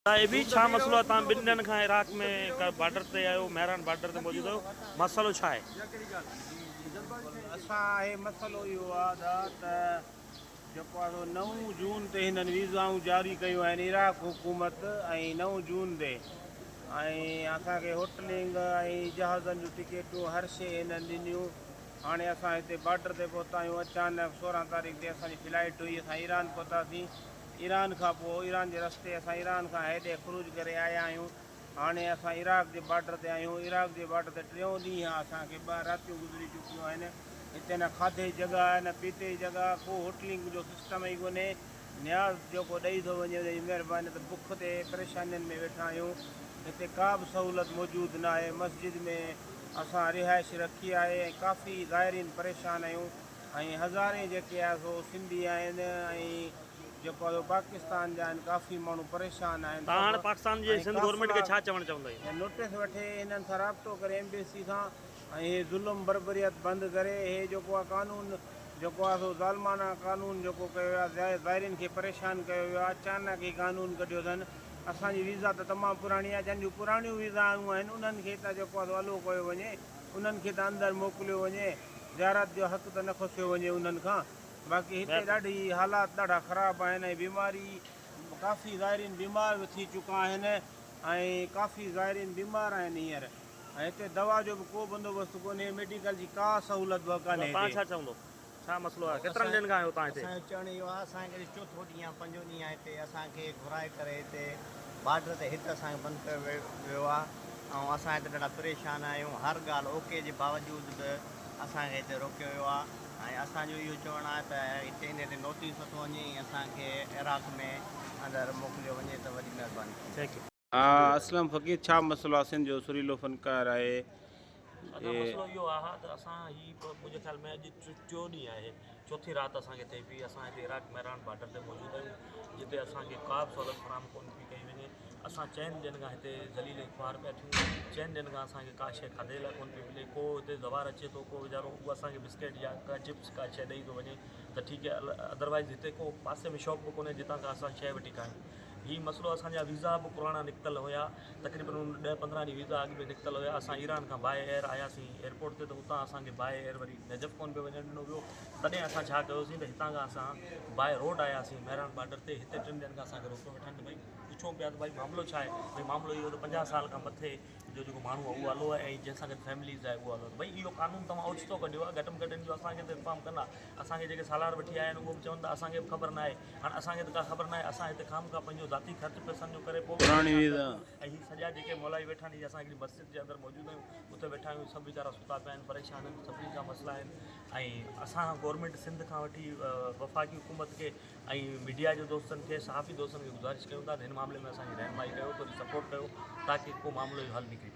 ये भी छा मसलो आहे? तव्हां ॿिनि ॾींहंनि खां इराक में बॉर्डर ते आहियो, मेहरान बॉर्डर ते मौजूदु आहियो, मसलो छा आहे? असां हे मसइलो इहो आहे त जेको आहे 9 जून ते हिननि वीज़ाऊं जारी कयूं आहिनि इराक हुकूमत ऐं 9 जून ते ऐं असांखे होटलिंग ऐं जहाज़नि जूं टिकेटूं हर शइ हिननि ॾिनियूं। हाणे असां हिते बॉर्डर ते पहुता आहियूं। अचानक 16 तारीख़ ते असांजी फ्लाइट हुई, असां ईरान पहुतासीं। ईरान खां पोइ ईरान जे रस्ते असां ईरान खां हेॾे ख़ुरूज करे आया आहियूं। हाणे असां इराक जे बॉर्डर ते आहियूं। इराक जे बॉर्डर ते 3 ॾींहं असांखे 2 रातियूं गुज़री चुकियूं आहिनि। हिते न खाधे जी जॻह आहे, न पीते जी जॻह, को होटलिंग जो सिस्टम ई कोन्हे। न्याज़ जेको ॾेई थो वञे उनजी महिरबानी, त बुख ते परेशानियुनि में वेठा आहियूं। हिते का बि सहूलियत मौजूदु न आहे। मस्जिद में असां रिहाइश रखी आहे ऐं काफ़ी ज़ाइरीन परेशान आहियूं ऐं हज़ारे जेके आहे सो सिंधी आहिनि ऐं जेको आहे पाकिस्तान जा आहिनि। काफ़ी माण्हू परेशान आहिनि। तव्हां हाणे पाकिस्तान जी सिंध गवर्नमेंट खे छा चवणु चाहींदा आहियो? नोटिस वठे, हिननि सां राब्तो करे एम्बेसी सां ऐं हे ज़ुल्म बरबरियत बंदि करे। हे जेको आहे कानून जेको आहे सो ज़ालमाना कानून जेको कयो आहे, ज़ाइरीन खे परेशान कयो वियो आहे। अचानक ई कानून कढियो अथनि। असांजी वीज़ा त तमामु पुराणी आहे। जंहिंजूं पुराणियूं वीज़ाऊं आहिनि उन्हनि खे त जेको आहे सो अलो कयो वञे, उन्हनि खे त अंदरि मोकिलियो वञे। ज़ियारत जो हक़ त न खोसियो वञे उन्हनि खां। बाक़ी हिते ॾाढी हालात ॾाढा ख़राबु आहिनि ऐं बीमारी काफ़ी ज़ाइरीन बीमार बि थी चुका आहिनि ऐं काफ़ी ज़ाइरीन बीमार आहिनि हींअर। ऐं हिते दवा जो बि को बंदोबस्तु कोन्हे, मेडिकल जी का सहूलियत बि कान्हे। तव्हां छा चवंदो? छा मसलो आहे? केतिरनि ॾींहंनि खां आहियो तव्हां हिते? असांजो चवणु इहो आहे, असांखे 4थो ॾींहुं आहे, 5 ॾींहं आहे हिते। असांखे घुराए करे हिते बॉर्डर ते हिते असांखे बंदि कयो वियो आहे ऐं असां हिते ॾाढा परेशान आहियूं। हर ॻाल्हि ओके जे बावजूदि बि असांखे हिते रोकियो वियो आहे ऐं असांजो इहो चवणु आहे त हिते इन ते नोटिस नथो वञे ऐं असांखे इराक में अंदरि मोकिलियो वञे त वॾी महिरबानी। Thank U. हा, असलम फ़क़ीर, छा मसइलो आहे? सिंध जो सुरीलो फ़नकार आहे। असां मसइलो इहो आहे त असां मुंहिंजे ख़्याल में अॼु 4 ॾींहं आहे, 4थी राति असांखे थिए पई। असां हिते इराक मेहरान बॉर्डर ते मौजूदु आहियूं, जिते असांखे का बि सहूलियत फराहम कोन थी कई वञे। असां 4 ॾींहंनि खां हिते ज़लील ख़्वार पिया थियूं। 4 ॾींहंनि खां असांखे का शइ खाधे लाइ कोन पई मिले। को हिते ज़वार अचे थो, को वीचारो उहो असांखे बिस्किट या का चिप्स का शइ ॾेई थो वञे त ठीकु आहे। अदरवाइज़ हिते को पासे में शॉप बि कोन्हे जितां खां असां शइ वठी खायूं। हीउ मसइलो असांजा वीज़ा बि पुराणा निकितल हुया, तक़रीबन 10-15 ॾींहं वीज़ा अॻु में निकितल हुया। असां ईरान खां बाय एयर आयासीं एयरपोर्ट ते, त उतां असांखे बाय एयर वरी नजफ़ कोन पियो वञणु ॾिनो वियो। तॾहिं असां छा कयोसीं त हितां खां असां बाय रोड आयासीं मेहरान बॉर्डर ते। हिते 3 ॾींहंनि खां असांखे रोकियो वेठनि। भई पुछूं पिया त भई मामिलो छा आहे? भई मामिलो इहो त 50 साल खां मथे जो जेको माण्हू आहे उहो हलो आहे ऐं जंहिंसां गॾु फैमिलीज़ आहे उहो हलो। भई इहो कानून तव्हां ओचितो कढियो आहे, घटि में घटि जो असांखे त इंफॉर्म कंदा। असांखे जेके सालार वठी आया आहिनि उहो बि चवनि था असांखे बि ख़बर न आहे। हाणे असांखे त का ख़बर न आहे। असां हिते खामखां पंहिंजो ज़ाती ख़र्च पैसनि जो करे पोइ पुराणी वीज़ा ऐं हीअ सॼा जेके मौलाई वेठा आहिनि, असां हिकिड़ी मस्जिद जे अंदरि मौजूदु आहियूं, उते वेठा आहियूं। सभु वीचारा सुता पिया आहिनि, परेशान आहिनि, सभिनी जा मसइला आहिनि। ऐं असां गवर्नमेंट सिंध खां वठी वफ़ाक़ी हुकूमत खे ऐं मीडिया जे दोस्तनि खे, सहाफ़ी दोस्तनि खे गुज़ारिश कयूं था त हिन मामले में असांजी रहनुमाई कयो, थोरी सपोर्ट कयो ताकी को मामिलो जो हल निकिरे।